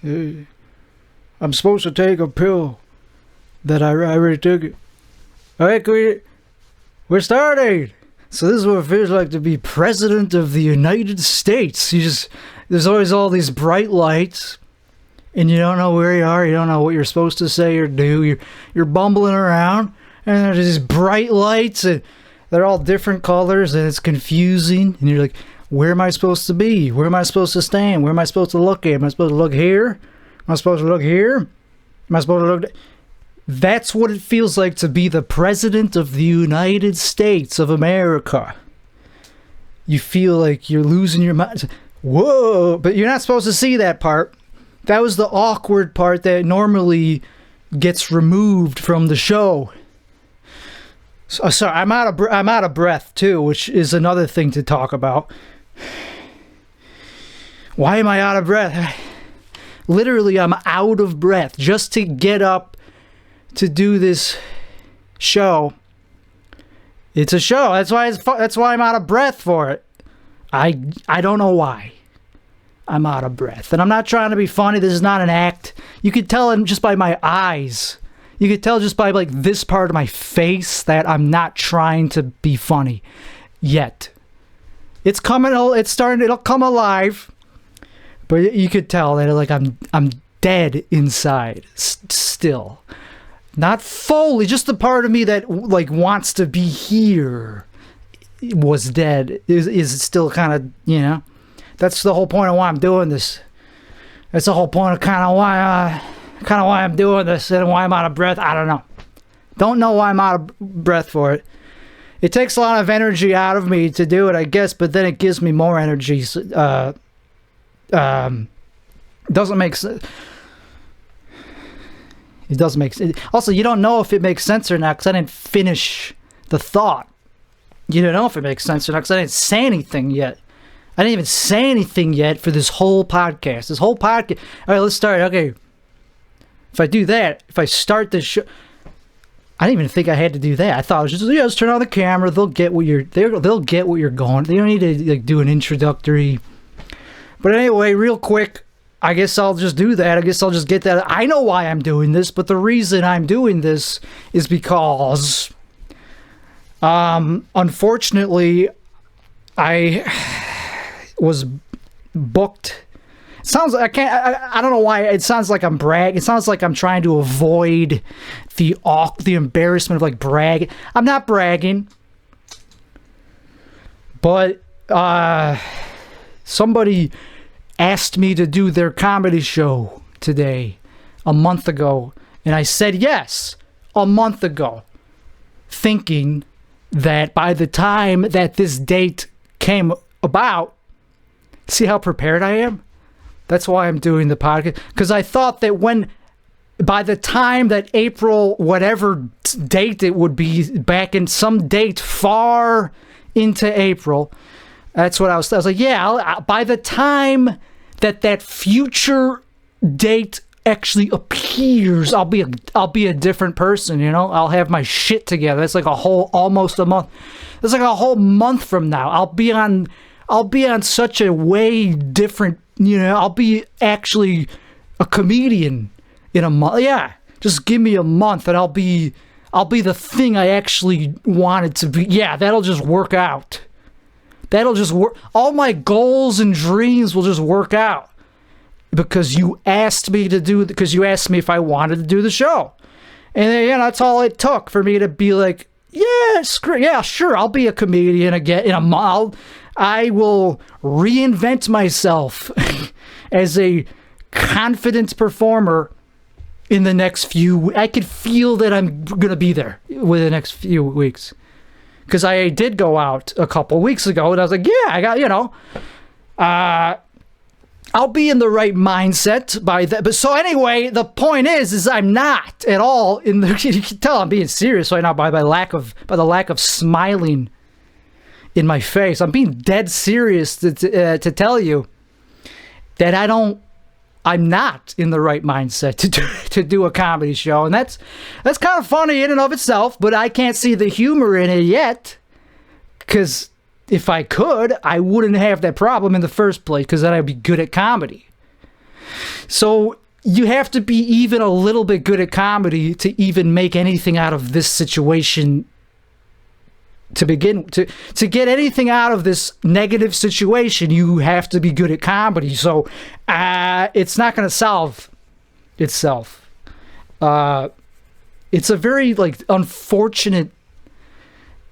I'm supposed to take a pill that I already took it. All right, we're starting. So this is what it feels like to be president of the United States. There's always all these bright lights, and you don't know where you are. You don't know what you're supposed to say or do. You're bumbling around, and there's these bright lights, and they're all different colors, and it's confusing. And you're like, where am I supposed to be? Where am I supposed to stand? Where am I supposed to look at? Am I supposed to look here? Am I supposed to look here? Am I supposed to look... That's what it feels like to be the president of the United States of America. You feel like you're losing your mind. Whoa! But you're not supposed to see that part. That was the awkward part that normally gets removed from the show. So, sorry, I'm out of breath too, which is another thing to talk about. Why am I out of breath? Literally, I'm out of breath just to get up to do this show. It's a show. That's why I'm out of breath for it. I don't know why I'm out of breath. And I'm not trying to be funny. This is not an act. You could tell just by my eyes. You could tell just by like this part of my face that I'm not trying to be funny yet. It's coming. It's starting. It'll come alive. But you could tell that like I'm dead inside still. Not fully, just the part of me that like wants to be here was dead. Is still kind of, you know. That's the whole point of why I'm doing this. That's the whole point of kind of why I'm doing this and why I'm out of breath. I don't know. Don't know why I'm out of breath for it. It takes a lot of energy out of me to do it, I guess, but then it gives me more energy. Doesn't make sense. It doesn't make sense. Also, you don't know if it makes sense or not because I didn't finish the thought. You don't know if it makes sense or not because I didn't say anything yet. I didn't even say anything yet for this whole podcast. This whole podcast. All right, let's start. Okay. If I do that, if I start this show, I didn't even think I had to do that. I thought it was just, yeah, let's turn on the camera. They'll get what you're going. They don't need to like do an introductory. But anyway, real quick, I guess I'll just do that. I guess I'll just get that. I know why I'm doing this, but the reason I'm doing this is because, unfortunately, I was booked. It sounds like I don't know why. It sounds like I'm bragging. It sounds like I'm trying to avoid the embarrassment of like bragging. I'm not bragging, but somebody asked me to do their comedy show today a month ago, and I said yes a month ago, thinking that by the time that this date came about, see how prepared I am? That's why I'm doing the podcast, because I thought that by the time that April, whatever date it would be, back in some date far into April, that's what I was like, yeah, by the time that future date actually appears, I'll be a different person, you know? I'll have my shit together. It's like almost a month. It's like a whole month from now. I'll be on such a way different, you know, I'll be actually a comedian in a month. Yeah, just give me a month and I'll be the thing I actually wanted to be. Yeah, that'll just work out. That'll just work. All my goals and dreams will just work out because you asked me because you asked me if I wanted to do the show. And then, that's all it took for me to be like, yeah, sure, I'll be a comedian again in a month. I will reinvent myself as a confident performer in the next few. I could feel that I'm going to be there within the next few weeks. Because I did go out a couple weeks ago, and I was like, yeah, I got, I'll be in the right mindset by that. But so anyway, the point is I'm not at all in the, you can tell I'm being serious right now by the lack of smiling in my face. I'm being dead serious to tell you that I'm not in the right mindset to do a comedy show. And that's kind of funny in and of itself, but I can't see the humor in it yet. Because if I could, I wouldn't have that problem in the first place, because then I'd be good at comedy. So you have to be even a little bit good at comedy to even make anything out of this situation. To begin to get anything out of this negative situation, you have to be good at comedy. So it's not going to solve itself. It's a very unfortunate.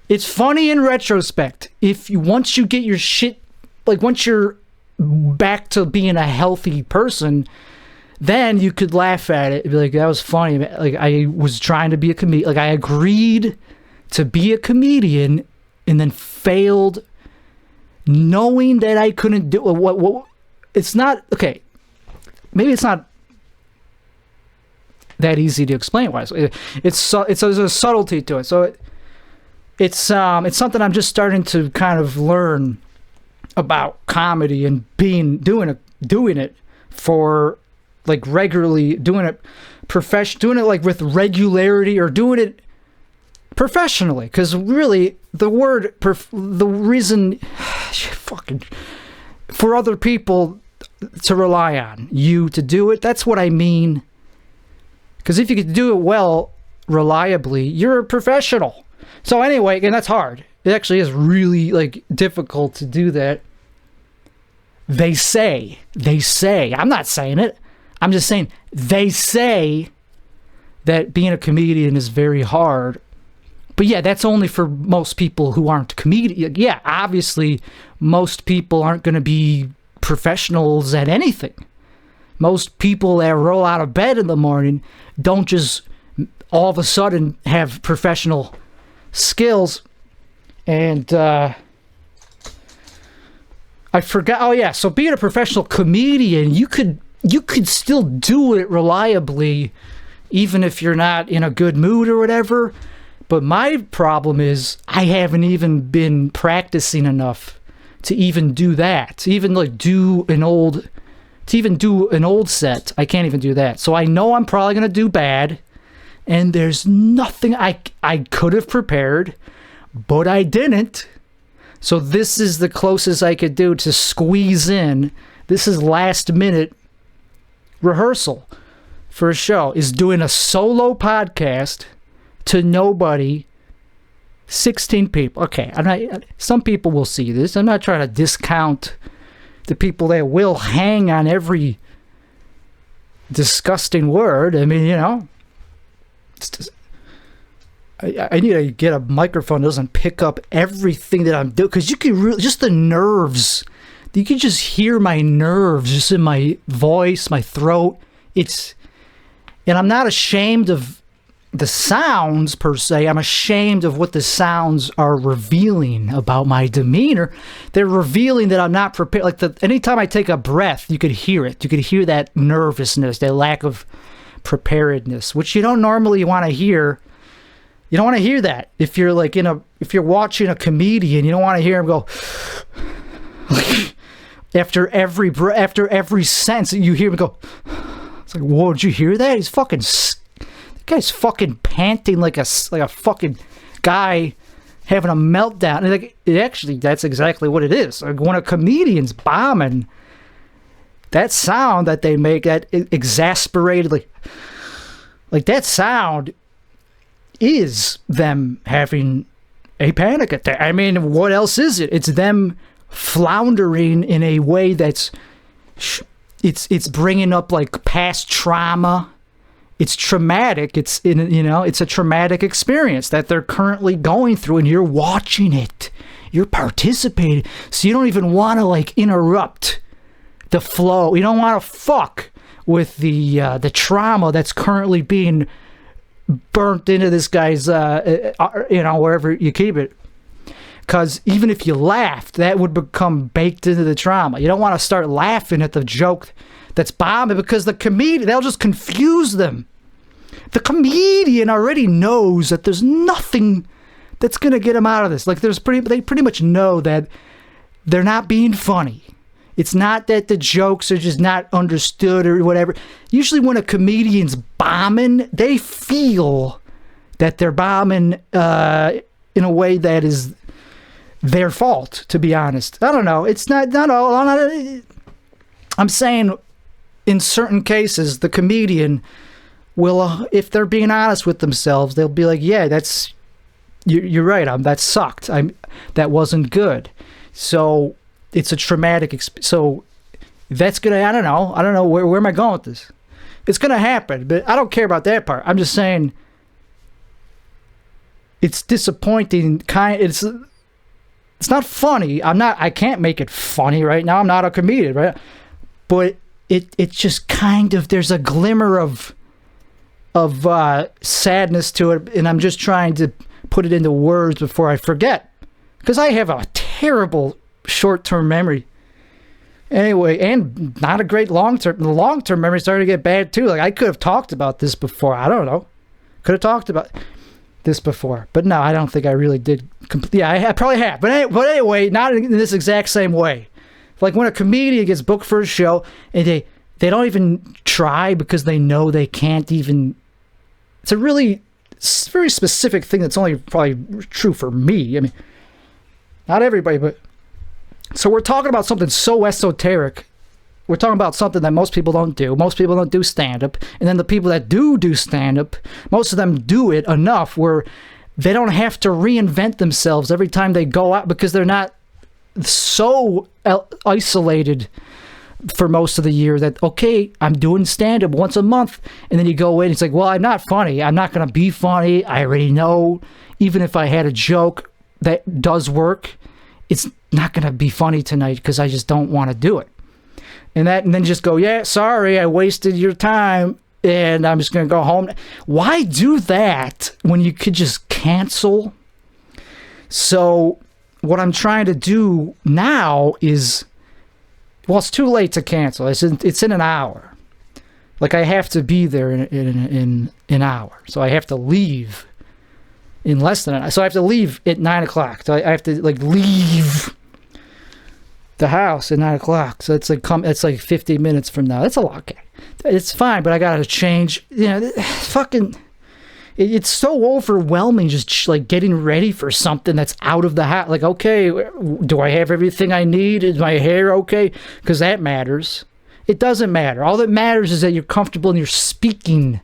It's funny in retrospect. Once you get your shit, once you're back to being a healthy person, then you could laugh at it and be like, that was funny. I was trying to be a comedian. I agreed to be a comedian and then failed knowing that I couldn't do what it's not okay. Maybe it's not that easy to explain why. It's there's a subtlety to it. So it's something I'm just starting to kind of learn about comedy and doing it for regularly, doing it with regularity, or doing it professionally, because really the reason for other people to rely on you to do it, that's what I mean. Because if you could do it well, reliably, you're a professional. So anyway, and that's hard. It actually is really difficult to do that. They say, I'm not saying it, I'm just saying they say that being a comedian is very hard. But yeah, that's only for most people who aren't comedians. Yeah, obviously, most people aren't going to be professionals at anything. Most people that roll out of bed in the morning don't just all of a sudden have professional skills. And I forgot. Oh yeah, so being a professional comedian, you could still do it reliably, even if you're not in a good mood or whatever. But my problem is I haven't even been practicing enough to even do that. To even do an old set. I can't even do that. So I know I'm probably going to do bad. And there's nothing I could have prepared, but I didn't. So this is the closest I could do to squeeze in. This is last minute rehearsal for a show, is doing a solo podcast to nobody, 16 people. Okay, some people will see this. I'm not trying to discount the people that will hang on every disgusting word. I mean, it's just, I need to get a microphone that doesn't pick up everything that I'm doing, because you can really, just the nerves. You can just hear my nerves just in my voice, my throat. And I'm not ashamed of the sounds per se. I'm ashamed of what the sounds are revealing about my demeanor. They're revealing that I'm not prepared. Anytime I take a breath, you could hear it. You could hear that nervousness, that lack of preparedness, which you don't normally want to hear. You don't want to hear that. If you're if you're watching a comedian, you don't want to hear him go after every sentence. You hear him go. It's like, whoa, did you hear that? He's fucking. The guy's fucking panting like a fucking guy having a meltdown. And actually, that's exactly what it is. When a comedian's bombing, that sound that they make, that exasperated, that sound is them having a panic attack. I mean, what else is it? It's them floundering in a way that's it's bringing up past trauma. It's traumatic. It's a traumatic experience that they're currently going through, and you're watching it. You're participating. So you don't even want to interrupt the flow. You don't want to fuck with the trauma that's currently being burnt into this guy's, wherever you keep it. Because even if you laughed, that would become baked into the trauma. You don't want to start laughing at the joke that's bombing, because the comedian, they'll just confuse them. The comedian already knows that there's nothing that's going to get him out of this. They pretty much know that they're not being funny. It's not that the jokes are just not understood or whatever. Usually when a comedian's bombing, they feel that they're bombing in a way that is their fault, to be honest. I don't know. It's not all. I'm saying in certain cases, the comedian will, if they're being honest with themselves, they'll be like, yeah, you're right, that sucked. That wasn't good. So it's a traumatic so that's gonna, I don't know where am I going with this? It's gonna happen, but I don't care about that part. I'm just saying it's disappointing. It's not funny. I can't make it funny right now. I'm not a comedian, right? But it just kind of, there's a glimmer of sadness to it, and I'm just trying to put it into words before I forget, because I have a terrible short-term memory anyway, and not a great long-term. The long-term memory started to get bad too. Like, I could have talked about this before. I don't know, could have talked about this before, but no, I don't think I really did. Yeah, I probably have, but anyway, not in this exact same way. Like when a comedian gets booked for a show and they don't even try because they know they can't even. It's a very specific thing that's only probably true for me. I mean, not everybody, but so we're talking about something so esoteric. We're talking about something that most people don't do. Most people don't do stand-up. And then the people that do stand-up, most of them do it enough where they don't have to reinvent themselves every time they go out, because they're not so isolated for most of the year that, okay, I'm doing stand-up once a month. And then you go in, it's like, well, I'm not funny. I'm not going to be funny. I already know. Even if I had a joke that does work, it's not going to be funny tonight because I just don't want to do it. And then just go, yeah, sorry, I wasted your time, and I'm just going to go home. Why do that when you could just cancel? So what I'm trying to do now is, well, it's too late to cancel. It's in an hour. Like, I have to be there in an hour. So I have to leave in less than an hour. So I have to leave at 9 o'clock. So I have to, like, leave the house at 9 o'clock. So it's like 50 minutes from now. That's a lot. Okay. It's fine, but I gotta change. You know, it's so overwhelming just like getting ready for something that's out of the house. Like, okay, do I have everything I need? Is my hair okay? Because that matters. It doesn't matter. All that matters is that you're comfortable and you're speaking.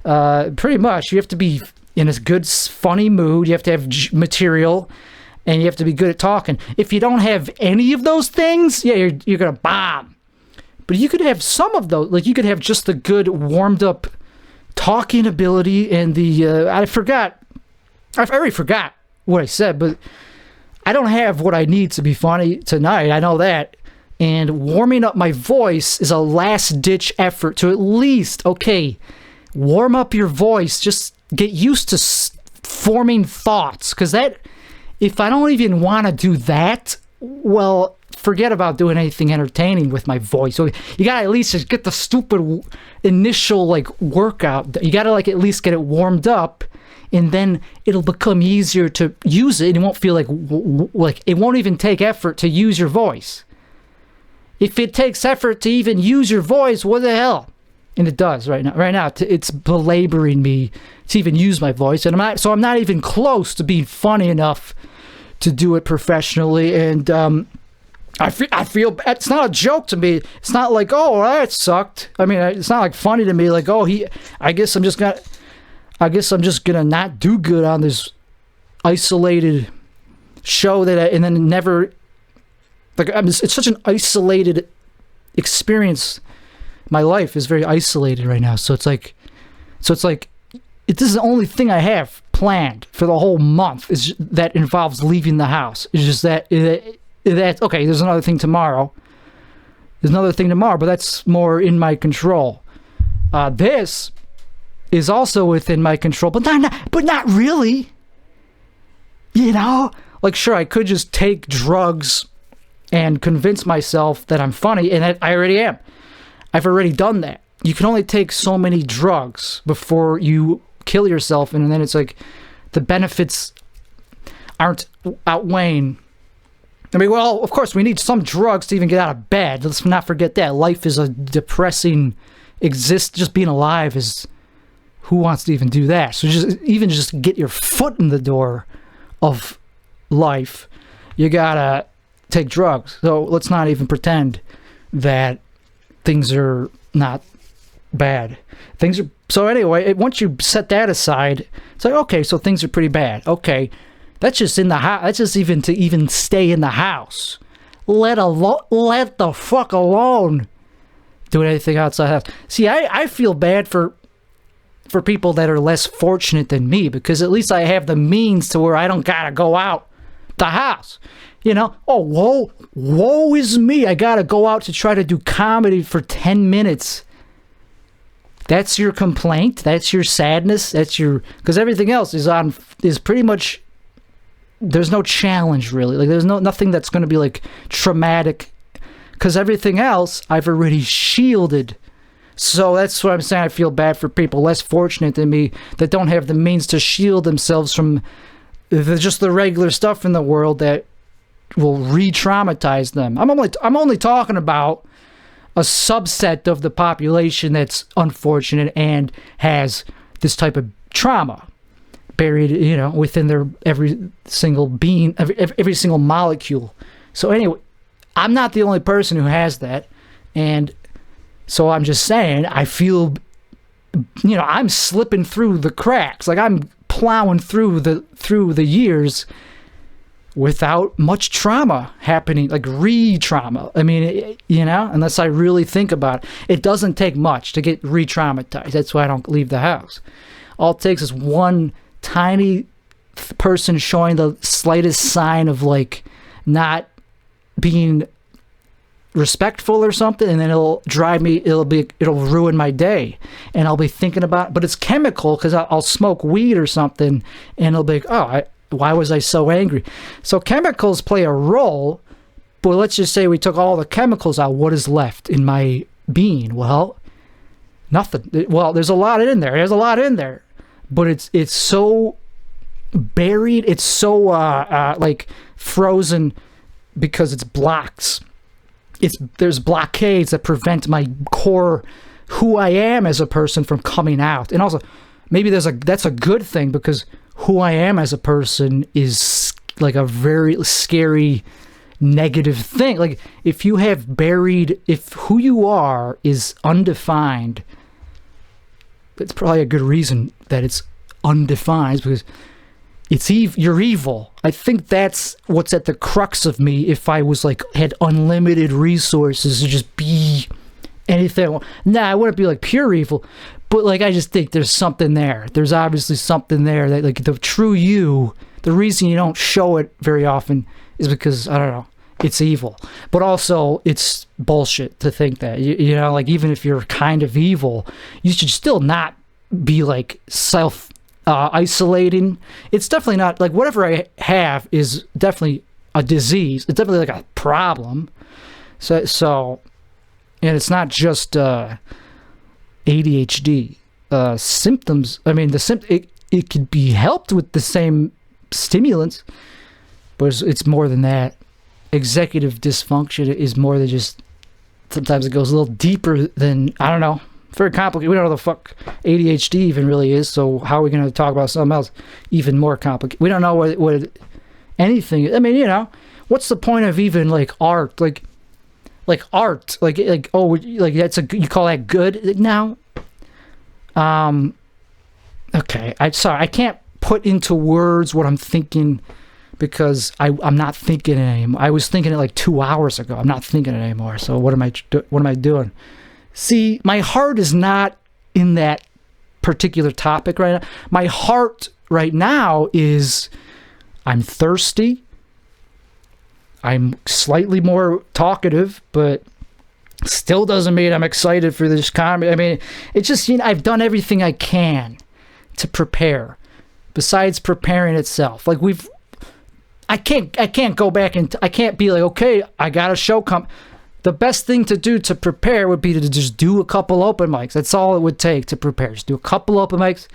Pretty much. You have to be in a good, funny mood. You have to have material. And you have to be good at talking. If you don't have any of those things, yeah, you're going to bomb. But you could have some of those. Like, you could have just the good, warmed-up talking ability and the... I already forgot what I said, but I don't have what I need to be funny tonight. I know that. And warming up my voice is a last-ditch effort to at least, okay, warm up your voice. Just get used to forming thoughts. Because that... If I don't even want to do that, well, forget about doing anything entertaining with my voice. So you gotta at least just get the stupid initial like workout. You gotta like at least get it warmed up, and then it'll become easier to use it, and it won't feel like it won't even take effort to use your voice. If it takes effort to even use your voice, what the hell? And it does right now. Right now, it's belaboring me to even use my voice, and I'm not even close to being funny enough to do it professionally. And I feel it's not a joke to me. It's not like, oh, that sucked. I mean, it's not like funny to me. Like, oh, I guess I'm just gonna not do good on this isolated show and then never. Like, it's such an isolated experience. My life is very isolated right now, so it's like this is the only thing I have planned for the whole month is that involves leaving the house. It's just that okay. There's another thing tomorrow. But that's more in my control. This is also within my control, but not really. You know, like, sure, I could just take drugs and convince myself that I'm funny, and I already am. I've already done that. You can only take so many drugs before you kill yourself, and then it's like the benefits aren't outweighing. I mean, well, of course, we need some drugs to even get out of bed. Let's not forget that. Life is a depressing just being alive is... Who wants to even do that? So just get your foot in the door of life, you gotta take drugs. So let's not even pretend that things are not bad. Things are so anyway. Once you set that aside, it's like okay, so things are pretty bad. Okay, that's just in the house. That's just even to even stay in the house. Let the fuck alone doing anything outside the house. See, I feel bad for people that are less fortunate than me because at least I have the means to where I don't gotta go out the house. You know, oh, woe is me. I gotta go out to try to do comedy for 10 minutes. That's your complaint. That's your sadness. That's your, because everything else is pretty much, there's no challenge really. Like there's nothing that's going to be like traumatic because everything else I've already shielded. So that's what I'm saying. I feel bad for people less fortunate than me that don't have the means to shield themselves from just the regular stuff in the world that will re-traumatize them. I'm only talking about a subset of the population that's unfortunate and has this type of trauma buried, you know, within their every single being, every single molecule. So anyway, I'm not the only person who has that, and so I'm just saying, I feel, you know, I'm slipping through the cracks, like I'm plowing through the years without much trauma happening, like re-trauma. I mean, you know, unless I really think about it, it doesn't take much to get re-traumatized. That's why I don't leave the house. All it takes is one tiny person showing the slightest sign of like not being respectful or something, and then it'll ruin my day, and I'll be thinking about, but it's chemical because I'll smoke weed or something, and it'll be like, why was I so angry? So chemicals play a role, but let's just say we took all the chemicals out. What is left in my being? Well, nothing. Well, there's a lot in there. There's a lot in there, but it's so buried. It's so like frozen because it's blocks. There's blockades that prevent my core, who I am as a person, from coming out. And also, maybe that's a good thing because who I am as a person is like a very scary negative thing. Like if you have buried, if who you are is undefined, it's probably a good reason that it's undefined because you're evil. I think that's what's at the crux of me. If I was like had unlimited resources to just be anything, I wouldn't be like pure evil, but like I just think there's something there. There's obviously something there that like the true you. The reason you don't show it very often is because I don't know, it's evil, but also it's bullshit to think that you know, like even if you're kind of evil, you should still not be like self isolating. It's definitely not like whatever I have is definitely a disease. It's definitely like a problem. So and it's not just ADHD symptoms. I mean, it could be helped with the same stimulants, but it's more than that. Executive dysfunction is more than just. Sometimes it goes a little deeper than, I don't know. Very complicated. We don't know the fuck ADHD even really is, so how are we going to talk about something else even more complicated? We don't know what anything. I mean, you know, what's the point of even like art? Like art, like that's you call that good now? Okay, I'm sorry, I can't put into words what I'm thinking because I'm not thinking it anymore. I was thinking it like 2 hours ago. I'm not thinking it anymore. So what am I doing? See, my heart is not in that particular topic right now. My heart right now is I'm thirsty. I'm slightly more talkative, but still doesn't mean I'm excited for this comedy. I mean, it's just, you know, I've done everything I can to prepare besides preparing itself. Like I can't go back and I can't be like, okay, I got a show come. The best thing to do to prepare would be to just do a couple open mics. That's all it would take to prepare. Just do a couple open mics.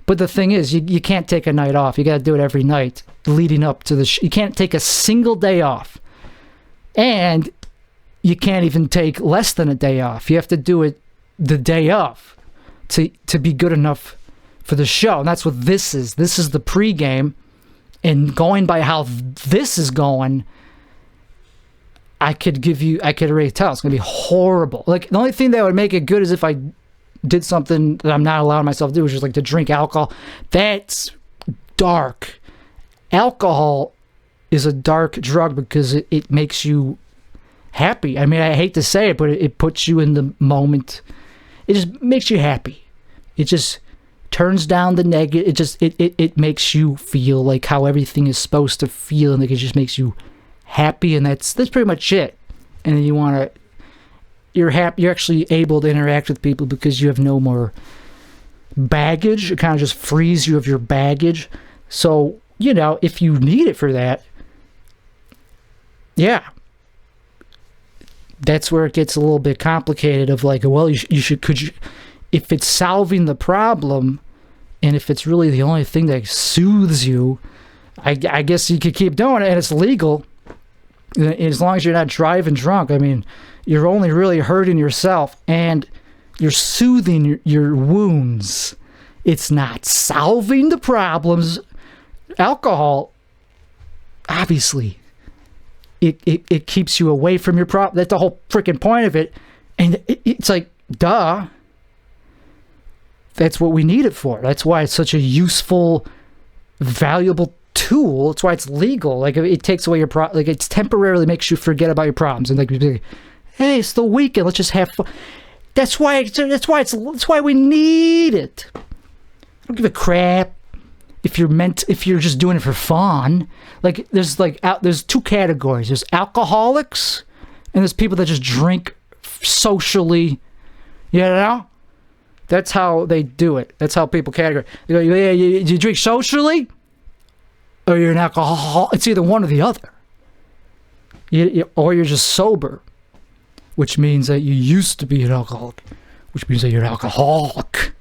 But the thing is, you can't take a night off. You got to do it every night leading up to the you can't take a single day off. And you can't even take less than a day off. You have to do it the day of to be good enough for the show. And that's what this is. This is the pregame. And going by how this is going, I could already tell it's going to be horrible. Like, the only thing that would make it good is if I did something that I'm not allowing myself to do, which is like to drink alcohol. That's dark. Alcohol is a dark drug because it makes you happy. I mean, I hate to say it, but it puts you in the moment. It just makes you happy. It just turns down the negative. It makes you feel like how everything is supposed to feel, and like it just makes you happy, and that's pretty much it. And then you're happy. You're actually able to interact with people because you have no more baggage. It kind of just frees you of your baggage. So, if you need it for that, yeah, that's where it gets a little bit complicated of like, well, if it's solving the problem, and if it's really the only thing that soothes you, I guess you could keep doing it, and it's legal. As long as you're not driving drunk. I mean, you're only really hurting yourself, and you're soothing your wounds. It's not solving the problems. Alcohol, obviously, it keeps you away from your problem. That's the whole freaking point of it. And it's like, duh. That's what we need it for. That's why it's such a useful, valuable tool. That's why it's legal. Like, it takes away your like, it temporarily makes you forget about your problems, and like, hey, it's the weekend, let's just have fun. That's why we need it. I don't give a crap if you're just doing it for fun. Like, there's two categories. There's alcoholics, and there's people that just drink socially. That's how they do it. That's how people categorize. They go, yeah, you drink socially, or you're an alcoholic. It's either one or the other. Or you're just sober, which means that you used to be an alcoholic, which means that you're an alcoholic.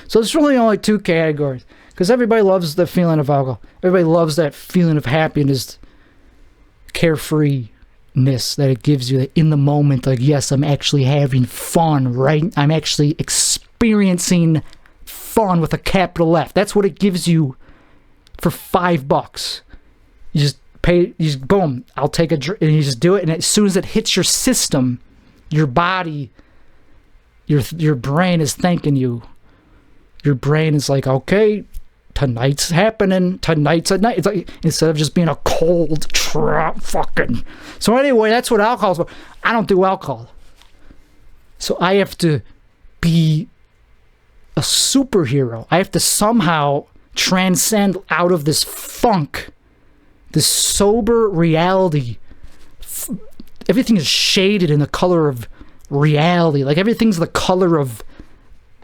So there's really only two categories, because everybody loves the feeling of alcohol. Everybody loves that feeling of happiness, carefreeness that it gives you in the moment. Like, yes, I'm actually having fun, right? I'm actually experiencing fun with a capital F. That's what it gives you for $5. You just pay, boom, I'll take a drink, and you just do it, and as soon as it hits your system, your body, your brain is thanking you. Your brain is like, okay, tonight's happening. Tonight's a night. It's like, instead of just being a cold fucking. So anyway, that's what alcohol's for. I don't do alcohol. So I have to be a superhero. I have to somehow transcend out of this funk, this sober reality. Everything is shaded in the color of reality. Like, everything's the color of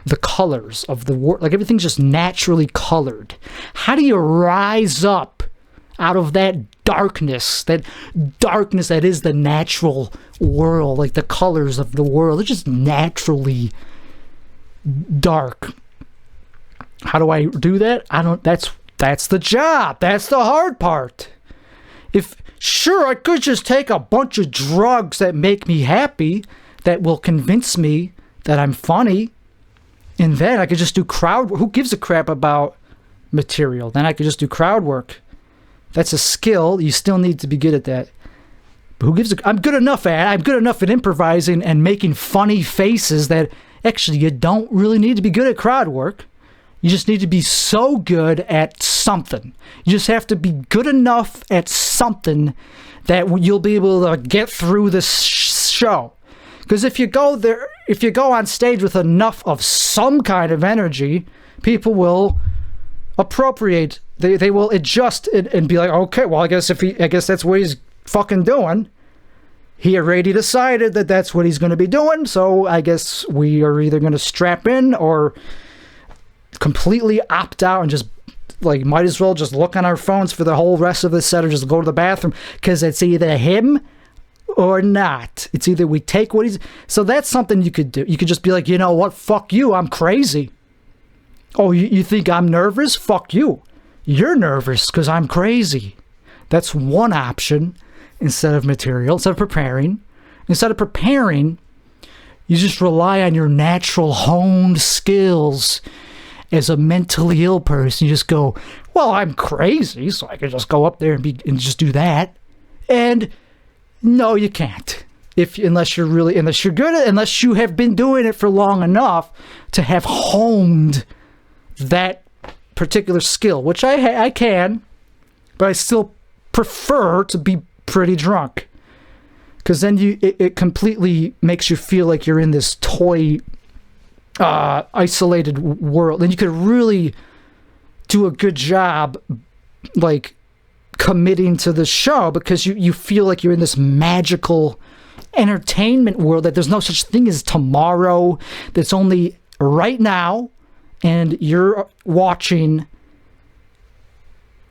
the colors of the world. Like, everything's just naturally colored. How do you rise up out of that darkness that is the natural world? Like, the colors of the world, they're just naturally dark. How do I do that? That's the job. That's the hard part. Sure, I could just take a bunch of drugs that make me happy, that will convince me that I'm funny, and then I could just do crowd work. Who gives a crap about material? Then I could just do crowd work. That's a skill. You still need to be good at that. But I'm good enough at improvising and making funny faces that actually you don't really need to be good at crowd work. You just need to be so good at something. You just have to be good enough at something that you'll be able to get through this show. Because if you go on stage with enough of some kind of energy, people will appropriate. They will adjust and be like, okay, well, I guess that's what he's fucking doing. He already decided that that's what he's going to be doing, so I guess we are either going to strap in or completely opt out and just, like, might as well just look on our phones for the whole rest of the set, or just go to the bathroom, because it's either him or not. It's either we take what he's... So that's something you could do. You could just be like, you know what? Fuck you. I'm crazy. Oh, you think I'm nervous? Fuck you. You're nervous because I'm crazy. That's one option instead of material, instead of preparing. Instead of preparing, you just rely on your natural honed skills as a mentally ill person. You just go, well, I'm crazy, so I can just go up there and just do that. And No, you can't. Unless you're good at, unless you have been doing it for long enough to have honed that particular skill, which I can, but I still prefer to be pretty drunk, because then it completely makes you feel like you're in this toy, isolated world, and you could really do a good job, like, committing to the show, because you feel like you're in this magical entertainment world, that there's no such thing as tomorrow, that's only right now, and you're watching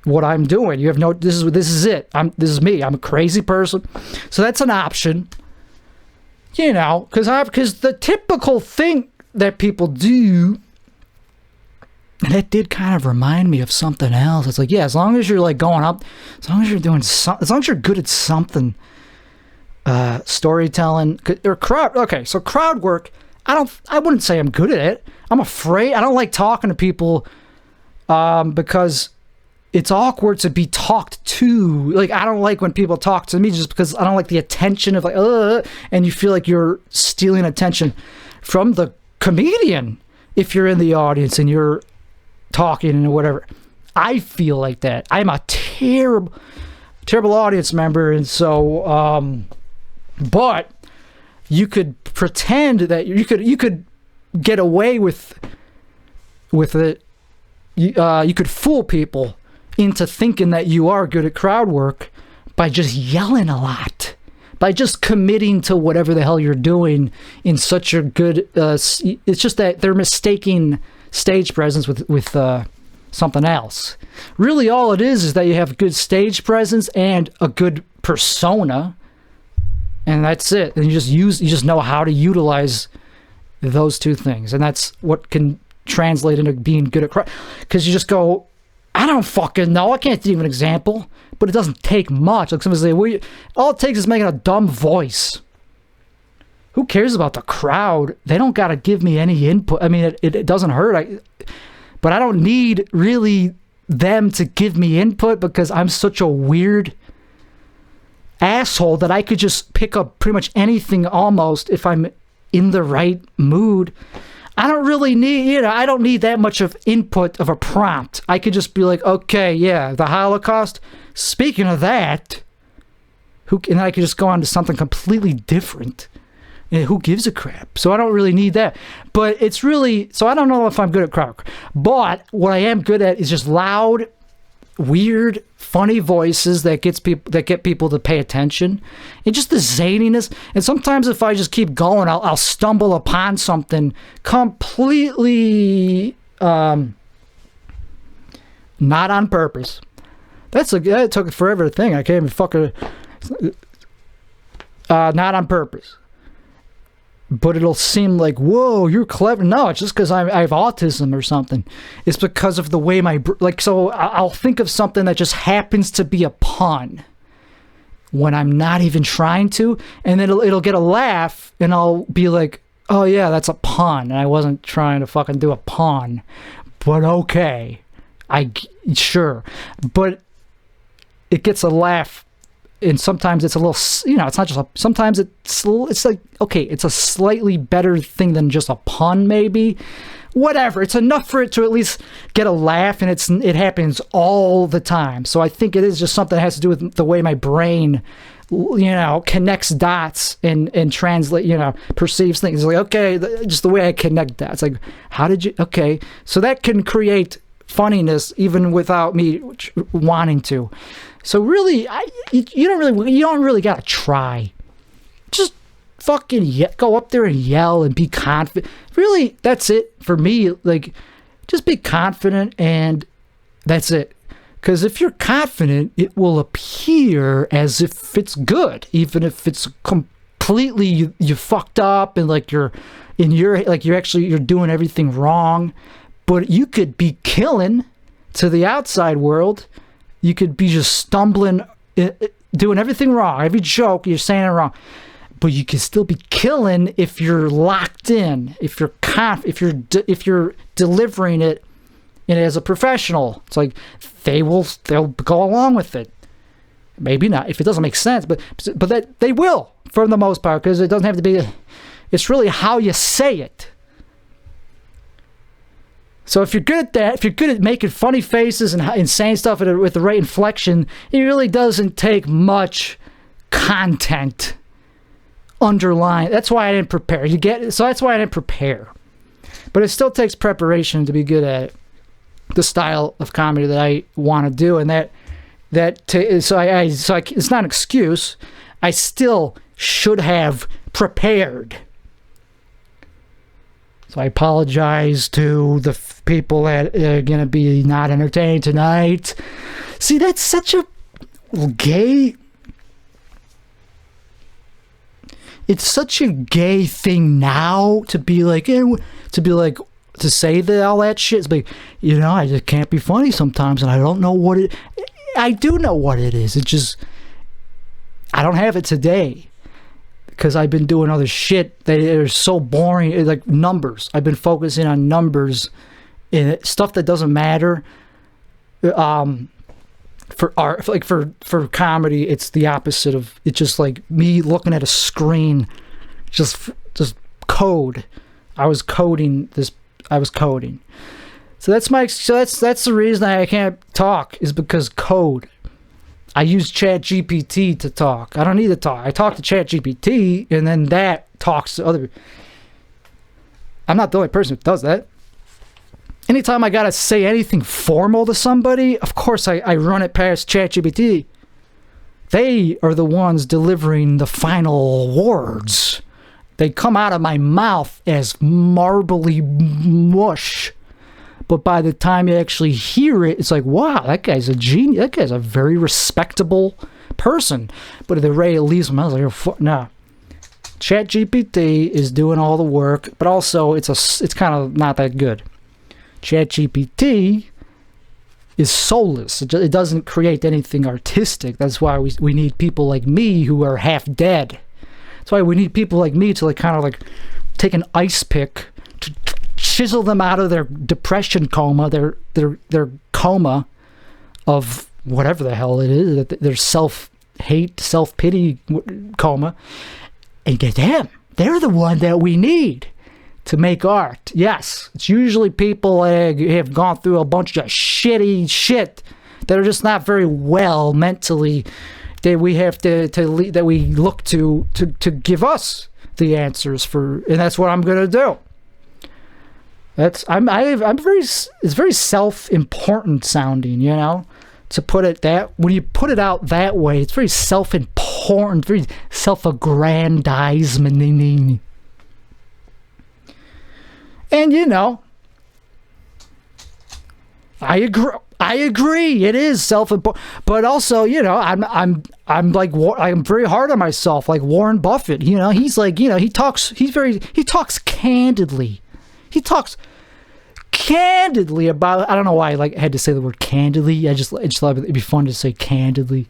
what I'm doing. You have no, this is it. This is me. I'm a crazy person. So that's an option, you know, because the typical thing that people do, and that did kind of remind me of something else. It's like, yeah, as long as you're like going up, as long as you're doing something, as long as you're good at something, storytelling or crowd. Okay, so crowd work, I wouldn't say I'm good at it. I'm afraid. I don't like talking to people, because it's awkward to be talked to. Like, I don't like when people talk to me, just because I don't like the attention of like, and you feel like you're stealing attention from the comedian if you're in the audience and you're talking and whatever. I feel like that. I'm a terrible audience member, and so, but you could pretend that you could get away with it. You could fool people into thinking that you are good at crowd work by just yelling a lot, by just committing to whatever the hell you're doing in such a good, it's just that they're mistaking stage presence with something else. Really all it is that you have good stage presence and a good persona, and that's it. And you just know how to utilize those two things, and that's what can translate into being good at crowd. Because you just go, I don't fucking know, I can't give an example, but it doesn't take much. Like somebody say, all it takes is making a dumb voice. Who cares about the crowd? They don't got to give me any input. I mean, it doesn't hurt. But I don't need really them to give me input, because I'm such a weird asshole that I could just pick up pretty much anything almost if I'm in the right mood. I don't really need, I don't need that much of input of a prompt. I could just be like, okay, yeah, the Holocaust. Speaking of that, and I could just go on to something completely different. And who gives a crap? So I don't really need that. But it's really, so I don't know if I'm good at crowd work. But what I am good at is just loud, weird, funny voices that get people to pay attention, and just the zaniness. And sometimes if I just keep going, I'll stumble upon something completely not on purpose. That took forever to think. I can't even fucking not on purpose. But it'll seem like, whoa, you're clever. No, it's just because I have autism or something. It's because of the way so I'll think of something that just happens to be a pun when I'm not even trying to, and then it'll get a laugh, and I'll be like, oh yeah, that's a pun, and I wasn't trying to fucking do a pun, but okay, sure. But it gets a laugh. And sometimes it's a little, it's not just sometimes it's like, okay, it's a slightly better thing than just a pun, maybe. Whatever. It's enough for it to at least get a laugh, and it happens all the time. So I think it is just something that has to do with the way my brain, connects dots and translate, perceives things. It's like, okay, just the way I connect dots. Like, how did you, okay. So that can funniness even without me wanting to. So really, you don't really gotta try. Just fucking go up there and yell and be confident. Really, that's it for me. Like, just be confident, and that's it. Because if you're confident, it will appear as if it's good, even if it's completely you fucked up, and like you're doing everything wrong. But you could be killing to the outside world. You could be just stumbling, doing everything wrong. Every joke, you're saying it wrong. But you can still be killing if you're locked in, if you're delivering it as a professional. It's like they'll go along with it. Maybe not if it doesn't make sense, but that they will for the most part, because it doesn't have to be. It's really how you say it. So if you're good at that, if you're good at making funny faces and saying stuff with the right inflection, it really doesn't take much content underlying. That's why I didn't prepare. So that's why I didn't prepare. But it still takes preparation to be good at the style of comedy that I want to do, and it's not an excuse. I still should have prepared. So I apologize to the people that are going to be not entertained tonight. See, that's such a gay... It's such a gay thing now to be like, to say that all that shit. It's like, I just can't be funny sometimes, and I don't know what it... I do know what it is. It just... I don't have it today. Because I've been doing other shit that are so boring. It's like numbers. I've been focusing on numbers and stuff that doesn't matter. For art, like for comedy, it's the opposite of. It's just like me looking at a screen, just code. I was coding. So that's the reason I can't talk, is because code. I use ChatGPT to talk. I don't need to talk. I talk to ChatGPT, and then that talks to other... I'm not the only person who does that. Anytime I gotta say anything formal to somebody, of course I run it past ChatGPT. They are the ones delivering the final words. They come out of my mouth as marbly mush. But by the time you actually hear it, it's like, wow, that guy's a genius. That guy's a very respectable person. But at the rate it leaves him, I was like, no. ChatGPT is doing all the work, but also it's kind of not that good. ChatGPT is soulless. It doesn't create anything artistic. That's why we need people like me who are half dead. That's why we need people like me to kind of take an ice pick to chisel them out of their depression coma, their coma of whatever the hell it is, their self-hate, self-pity coma, and get them. They're the one that we need to make art. Yes, it's usually people that have gone through a bunch of shitty shit that are just not very well mentally, that we have that we look to give us the answers for, and that's what I'm gonna do. It's very self-important sounding, to put it when you put it out that way, it's very self-important, very self-aggrandizing. And I agree, it is self-important, but also, I'm very hard on myself, like Warren Buffett. He's like, he talks candidly. He talks candidly about... I don't know why I had to say the word candidly. I just thought it'd be fun to say candidly.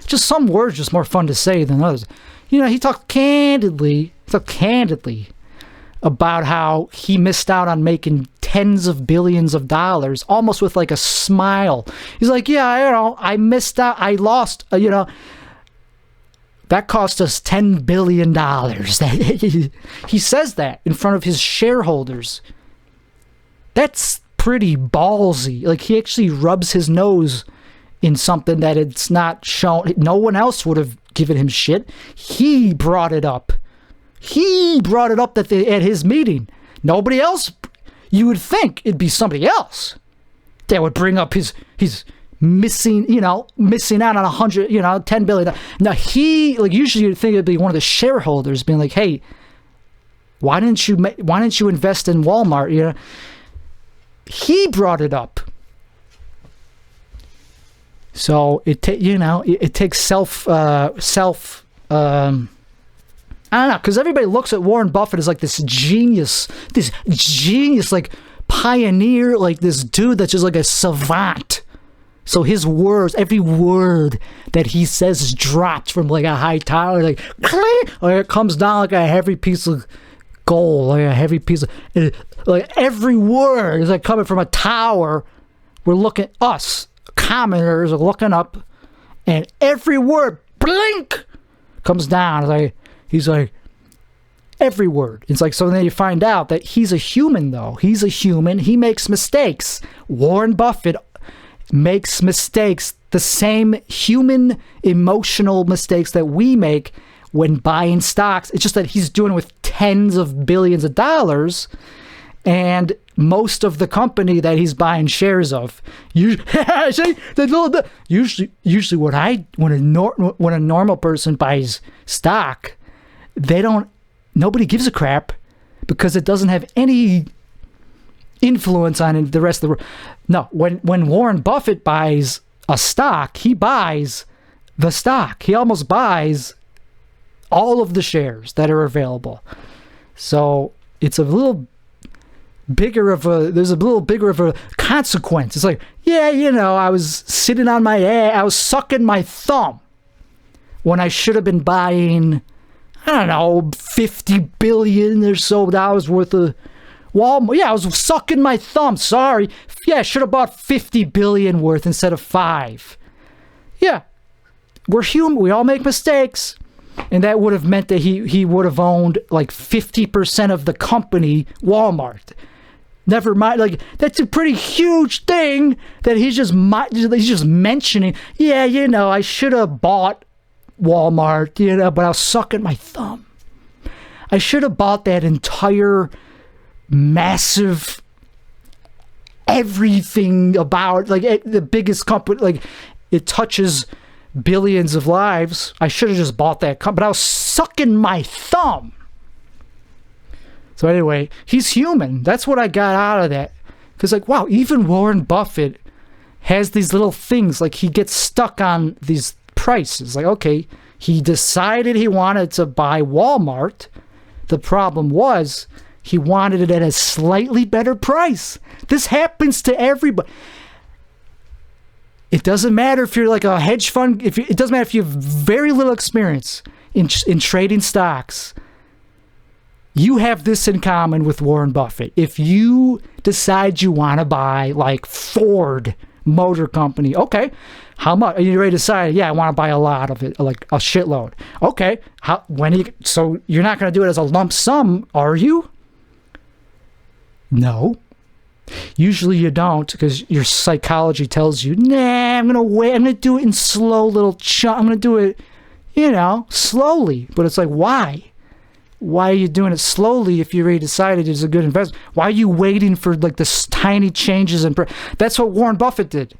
Just some words just more fun to say than others. He talked candidly about how he missed out on making tens of billions of dollars, almost with a smile. He's like, yeah, I missed out. I lost, that cost us $10 billion. He says that in front of his shareholders. That's pretty ballsy. He actually rubs his nose in something that it's not shown. No one else would have given him shit. He brought it up. At his meeting. Nobody else. You would think it'd be somebody else that would bring up his missing out on $10 billion. Now usually you'd think it'd be one of the shareholders being like, hey, why didn't you invest in Walmart? He brought it up. So it takes I don't know, because everybody looks at Warren Buffett as this genius, pioneer, this dude that's just a savant. So his words, every word that he says is dropped from a high tower, or it comes down like a heavy piece of gold, a heavy piece of, every word is coming from a tower. We're looking, us commoners are looking up, And every word, blink, comes down. He's like, every word. It's like, so then you find out that he's a human, though. He's a human. He makes mistakes. Warren Buffett makes mistakes, the same human emotional mistakes that we make when buying stocks. It's just that he's doing it with tens of billions of dollars, and most of the company that he's buying shares of. Usually when a normal person buys stock, nobody gives a crap because it doesn't have any influence on the rest of the world. No, when Warren Buffett buys a stock, he buys the stock. He almost buys all of the shares that are available. So it's there's a little bigger of a consequence. It's like, I was sitting on my ass, I was sucking my thumb when I should have been buying, I don't know, 50 billion or so dollars worth of Walmart. Yeah, I was sucking my thumb. Sorry. Yeah, I should have bought 50 billion worth instead of 5. Yeah. We're human. We all make mistakes. And that would have meant that he would have owned like 50% of the company, Walmart. Never mind. Like, that's a pretty huge thing that he's just mentioning. Yeah, I should have bought Walmart, but I was sucking my thumb. I should have bought that entire massive everything about, like, the biggest company, like, it touches billions of lives. I should have just bought that company, but I was sucking my thumb. So anyway, he's human. That's what I got out of that. Because, like, wow, even Warren Buffett has these little things. Like, he gets stuck on these prices. Like, okay, he decided he wanted to buy Walmart. The problem was he wanted it at a slightly better price. This happens to everybody. It doesn't matter if you're like a hedge fund. It doesn't matter if you have very little experience in trading stocks. You have this in common with Warren Buffett. If you decide you want to buy like Ford Motor Company, okay, how much? Are you ready to decide? Yeah, I want to buy a lot of it, like a shitload. Okay, so you're not going to do it as a lump sum, are you? No. Usually you don't, because your psychology tells you, nah, I'm going to wait. I'm going to do it in slow little chunks. I'm going to do it, slowly. But it's like, why? Why are you doing it slowly if you already decided it's a good investment? Why are you waiting for like this tiny changes in price? That's what Warren Buffett did.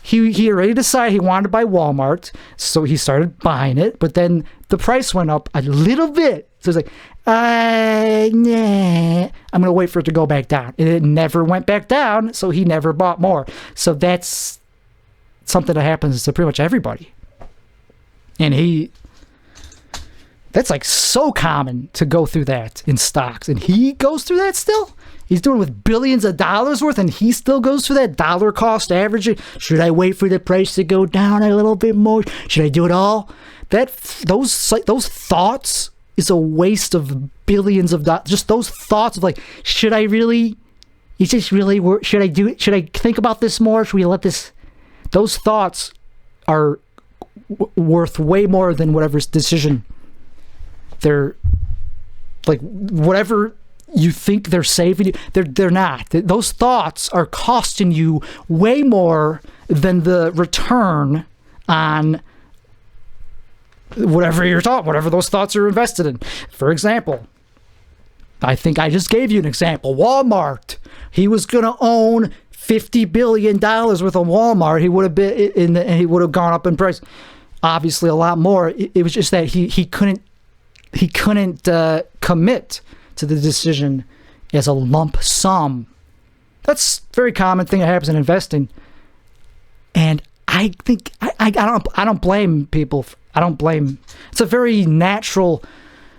He already decided he wanted to buy Walmart, so he started buying it, but then the price went up a little bit. So he's like, nah, I'm going to wait for it to go back down. And it never went back down, so he never bought more. So that's something that happens to pretty much everybody. And that's like so common to go through that in stocks. And he goes through that still? He's doing it with billions of dollars worth, and he still goes through that dollar cost averaging. Should I wait for the price to go down a little bit more? Should I do it all? Those thoughts is a waste of billions of dollars. Just those thoughts of like, should I really? Is this really work? Should I do it? Should I think about this more? Should we let this? Those thoughts are worth way more than whatever decision. They're like whatever you think they're saving you. They're not. Those thoughts are costing you way more than the return on whatever those thoughts are invested in. For example, I think I just gave you an example. Walmart. He was going to own $50 billion worth of Walmart. He would have been and he would have gone up in price. Obviously, a lot more. It was just that he couldn't commit to the decision as a lump sum. That's a very common thing that happens in investing. And I think I don't blame people. I don't blame. It's a very natural,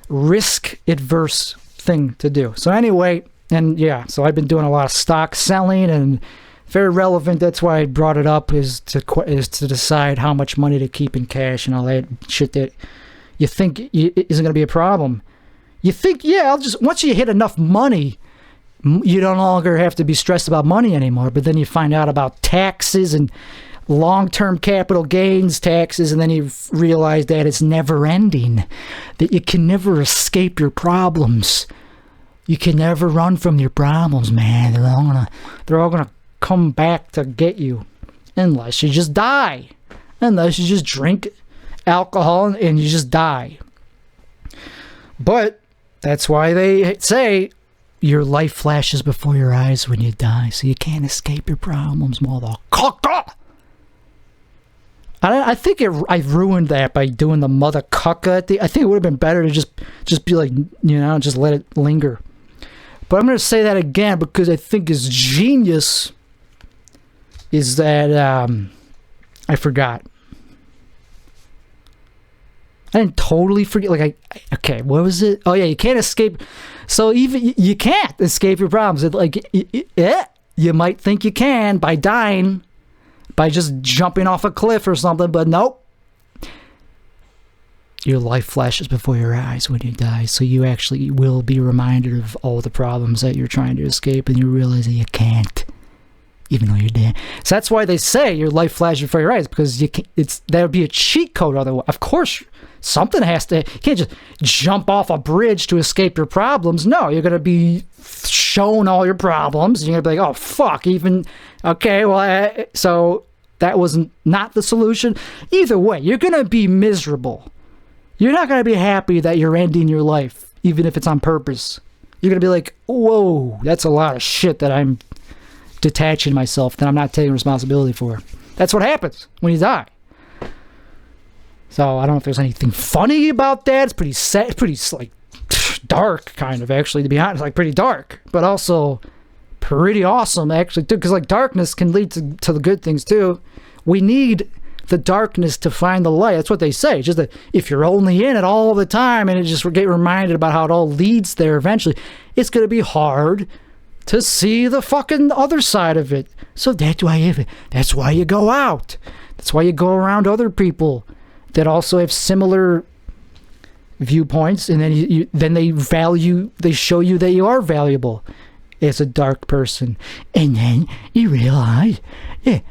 risk-adverse thing to do. So anyway, so I've been doing a lot of stock selling, and very relevant. That's why I brought it up is to decide how much money to keep in cash and all that shit that you think isn't going to be a problem. You think, once you hit enough money, you no longer have to be stressed about money anymore. But then you find out about taxes and long-term capital gains taxes, and then you realize that it's never ending, that you can never escape your problems. You can never run from your problems, man. They're all gonna come back to get you, unless you just die, unless you just drink alcohol and you just die. But that's why they say your life flashes before your eyes when you die, so you can't escape your problems, motherfucker. I think I ruined that by doing the mother cucka. I think it would have been better to just be like, just let it linger. But I'm going to say that again because I think it's genius is that, I forgot. I didn't totally forget. Okay, what was it? Oh yeah, you can't escape. So even you can't escape your problems. You might think you can by dying, by just jumping off a cliff or something, but nope. Your life flashes before your eyes when you die, so you actually will be reminded of all the problems that you're trying to escape, and you realize that you can't, even though you're dead. So that's why they say your life flashes before your eyes, because that would be a cheat code otherwise. Of course, something has to. You can't just jump off a bridge to escape your problems. No, you're going to be shown all your problems. You're going to be like, oh, fuck, okay, well, so that was not the solution. Either way, you're going to be miserable. You're not going to be happy that you're ending your life, even if it's on purpose. You're going to be like, whoa, that's a lot of shit that I'm detaching myself, that I'm not taking responsibility for. That's what happens when you die. So I don't know if there's anything funny about that. It's pretty sad, pretty like dark, kind of, actually, to be honest. Like pretty dark, but also pretty awesome, actually, too. Because darkness can lead to the good things too. We need the darkness to find the light. That's what they say. It's just that if you're only in it all the time and you just get reminded about how it all leads there eventually, it's going to be hard to see the fucking other side of it. So that's why you go out. That's why you go around other people that also have similar viewpoints, and then they show you that you are valuable as a dark person, and then you realize, yeah,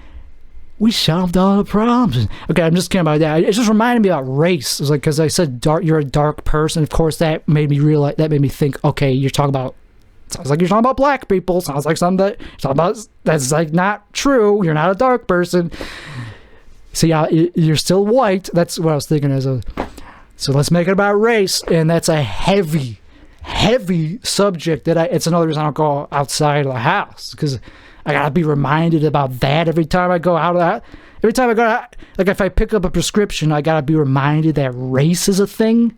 we solved all the problems. Okay, I'm just kidding about that. It just reminded me about race. It was like, because I said you're a dark person. Of course, that made me think, okay, sounds like you're talking about black people. Sounds like something that's like not true. You're not a dark person. So yeah, you're still white. That's what I was thinking. So let's make it about race, and that's a heavy subject. It's another reason I don't go outside of the house, because I gotta be reminded about that every time I go out of that. Every time I go out, like if I pick up a prescription, I gotta be reminded that race is a thing,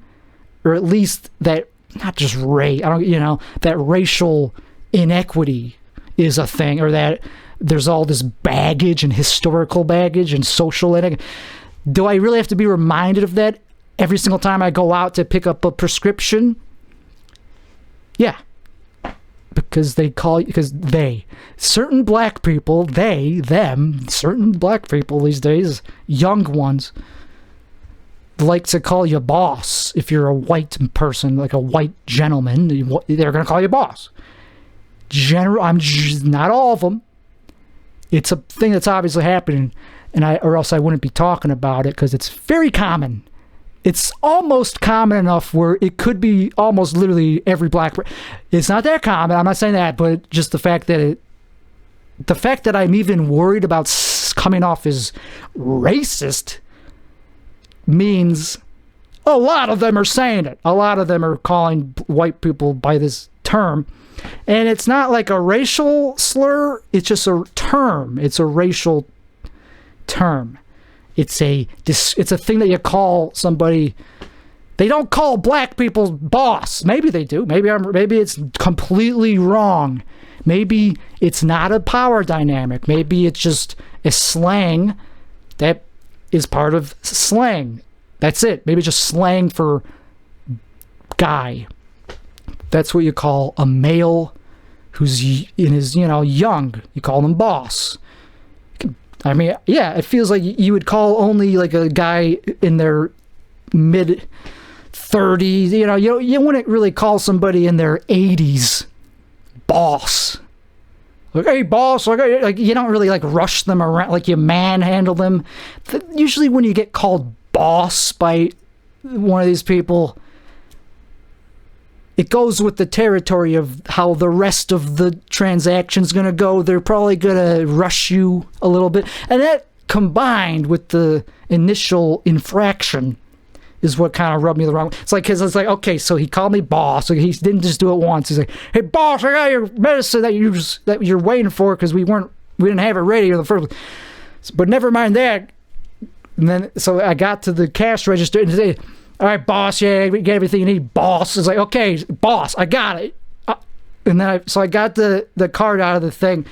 or at least that not just race. That racial inequity is a thing, or that there's all this baggage and historical baggage and social inequity. Do I really have to be reminded of that every single time I go out to pick up a prescription? Yeah. Because certain black people, certain black people these days, young ones, like to call you boss. If you're a white person, like a white gentleman, they're going to call you boss. Not all of them. It's a thing that's obviously happening, or else I wouldn't be talking about it, because it's very common. It's almost common enough where it could be almost literally every black person. It's not that common, I'm not saying that, but just the fact that I'm even worried about coming off as racist means a lot of them are saying it. A lot of them are calling white people by this term. And it's not like a racial slur, it's just a term. It's a racial term. It's a thing that you call somebody. They don't call black people boss. Maybe they do. Maybe it's completely wrong. Maybe it's not a power dynamic. Maybe it's just a slang that is part of slang. That's it. Maybe it's just slang for guy. That's what you call a male who's in his, young. You call them boss. I mean, yeah, it feels like you would call only like a guy in their mid 30s. You wouldn't really call somebody in their 80s boss. Like, hey, boss, like you don't really like rush them around, like you manhandle them. Usually when you get called boss by one of these people, it goes with the territory of how the rest of the transaction's gonna go. They're probably gonna rush you a little bit. And that combined with the initial infraction is what kind of rubbed me the wrong way. It's like, cause it's like, okay, so he called me boss. So he didn't just do it once. He's like, hey boss, I got your medicine that you're waiting for because we didn't have it ready in the first place. But never mind that. And then, so I got to the cash register and said, all right, boss, yeah, we get everything you need, boss. It's like, okay, boss, I got it. And then I got the card out of the thing,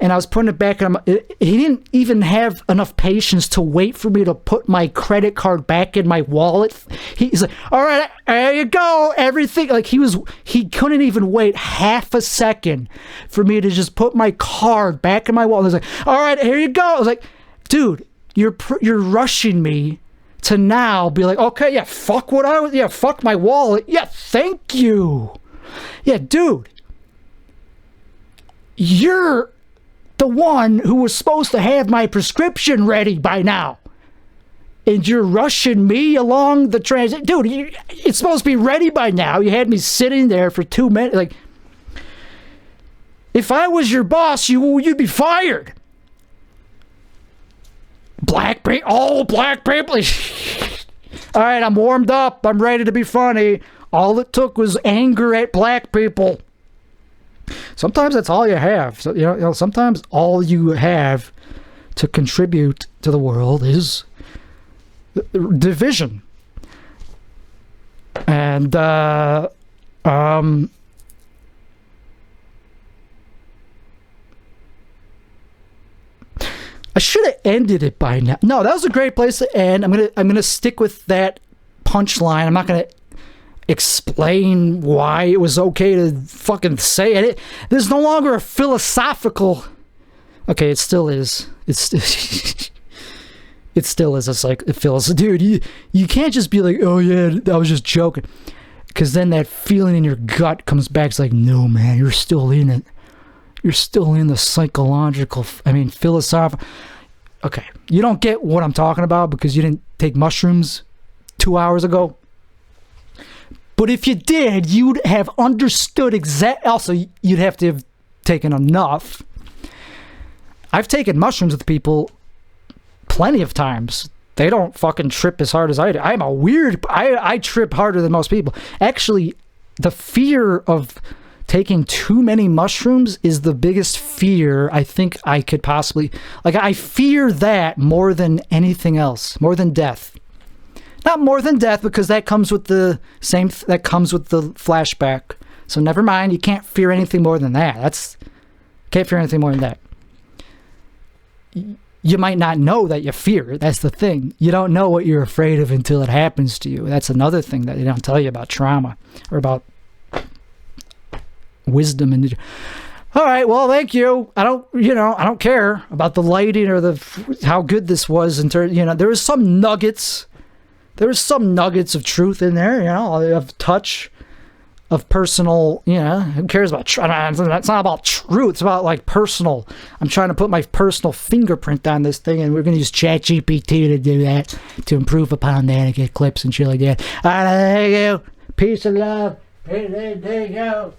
and I was putting it back, and he didn't even have enough patience to wait for me to put my credit card back in my wallet. He's like, all right, there you go, everything. Like, he couldn't even wait half a second for me to just put my card back in my wallet. I was like, all right, here you go. I was like, dude, you're rushing me to now be like, okay, yeah, fuck my wallet. Yeah, thank you. Yeah, dude, you're the one who was supposed to have my prescription ready by now. And you're rushing me along the transit. Dude, it's supposed to be ready by now. You had me sitting there for 2 minutes. Like, if I was your boss, you'd be fired. Black people. All right, I'm warmed up. I'm ready to be funny. All it took was anger at black people. Sometimes that's all you have. So, you know, sometimes all you have to contribute to the world is division. And I should have ended it by now. No, that was a great place to end. I'm gonna stick with that punchline. I'm not gonna explain why it was okay to fucking say it. There's no longer a philosophical. Okay, it still is. It still is. It's like it feels, dude. You can't just be like, oh yeah, I was just joking, because then that feeling in your gut comes back. It's like, no, man, you're still in it. You're still in the psychological, philosophical. Okay, you don't get what I'm talking about because you didn't take mushrooms 2 hours ago. But if you did, you'd have understood also, you'd have to have taken enough. I've taken mushrooms with people plenty of times. They don't fucking trip as hard as I do. I'm a weird... I trip harder than most people. Actually, the fear of taking too many mushrooms is the biggest fear I think I could possibly... Like, I fear that more than anything else. More than death. Not more than death, because that comes with the same... That comes with the flashback. So never mind, you can't fear anything more than that. Can't fear anything more than that. You might not know that you fear it. That's the thing. You don't know what you're afraid of until it happens to you. That's another thing that they don't tell you about trauma or about wisdom. And all right, well, thank you. I don't care about the lighting or how good this was. There was some nuggets. There was some nuggets of truth in there. Of touch, of personal. Who cares about? It's not about truth. It's about like personal. I'm trying to put my personal fingerprint on this thing, and we're gonna use ChatGPT to do that, to improve upon that and get clips and shit like that. All right, there you go. Peace and love. There you go.